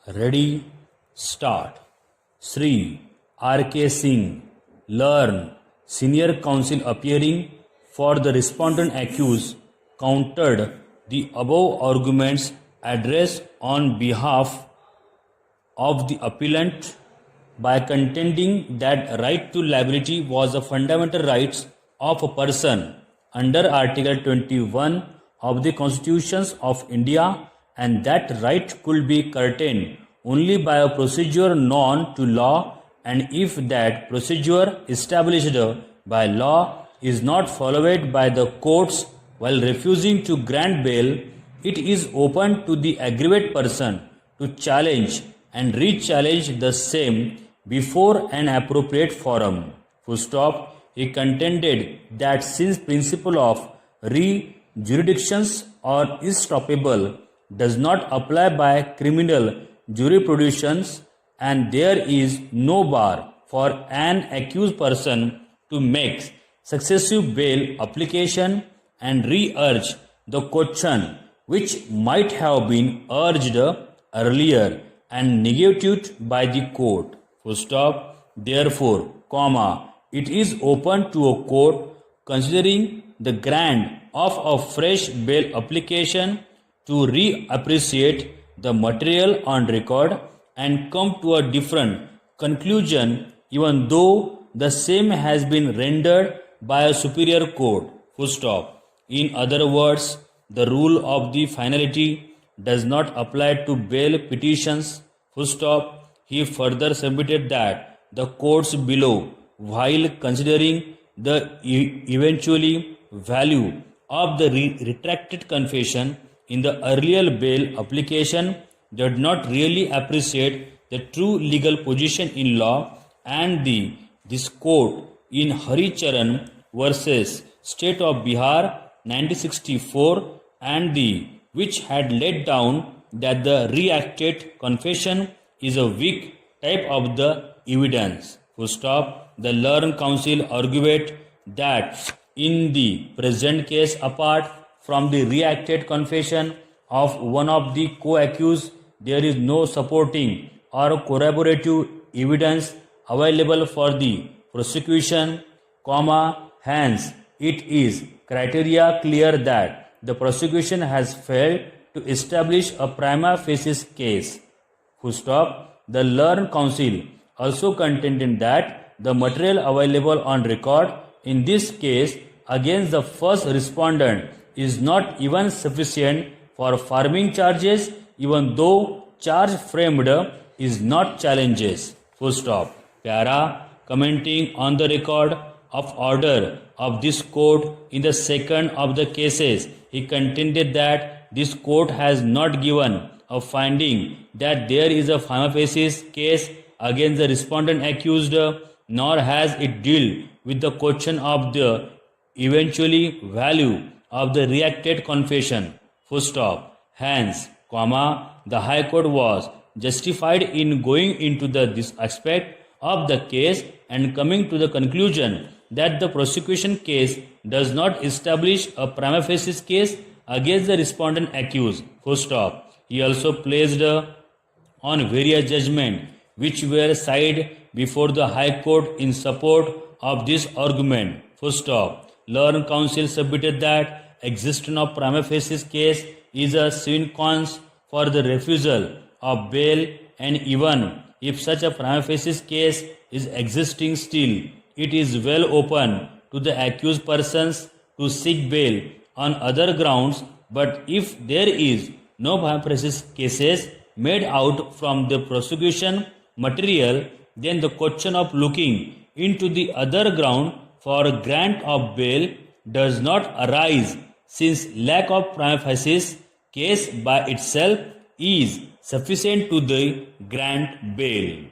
Ready, start. Sri R.K. Singh, learn, senior counsel appearing for the respondent accused, countered the above arguments addressed on behalf of the appellant by contending that right to liability was a fundamental right of a person under Article 21 of the Constitutions of India, and that right could be curtailed only by a procedure known to law, and if that procedure established by law is not followed by the courts while refusing to grant bail, it is open to the aggrieved person to challenge and re-challenge the same before an appropriate forum. Full stop. He contended that since principle of re-jurisdictions or estoppel does not apply by criminal jurisprudence, and there is no bar for an accused person to make successive bail application and re-urge the question which might have been urged earlier and negated by the court. Full stop. Therefore, it is open to a court considering the grant of a fresh bail application to reappreciate the material on record and come to a different conclusion even though the same has been rendered by a superior court. Full stop. In other words, the rule of the finality does not apply to bail petitions. Full stop. He further submitted that the courts below, while considering the eventually value of the retracted confession in the earlier bail application, did not really appreciate the true legal position in law, and this court in Hari Charan versus State of Bihar 1964 and which had laid down that the reacted confession is a weak type of the evidence. Full stop. The learned counsel argued that in the present case, apart from the reacted confession of one of the co-accused, there is no supporting or corroborative evidence available for the prosecution, hence it is criteria clear that the prosecution has failed to establish a prima facie case. Full stop. The learned counsel also contended that the material available on record in this case against the first respondent is not even sufficient for farming charges, even though charge framed is not challenges. Full stop. Para. Commenting on the record of order of this court in the second of the cases, he contended that this court has not given a finding that there is a prima facie case against the respondent accused, nor has it dealt with the question of the eventually value of the reacted confession. Full stop. Hence, the High Court was justified in going into this aspect of the case and coming to the conclusion that the prosecution case does not establish a prima facie case against the respondent accused. Full stop. He also placed on various judgments which were cited before the High Court in support of this argument. Full stop. Learned counsel submitted that existence of prima facie case is a sine qua for the refusal of bail, and even if such a prima facie case is existing still, it is well open to the accused persons to seek bail on other grounds. But if there is no prima facie cases made out from the prosecution material, then the question of looking into the other ground for grant of bail does not arise, since lack of prima facie case by itself is sufficient to the grant bail.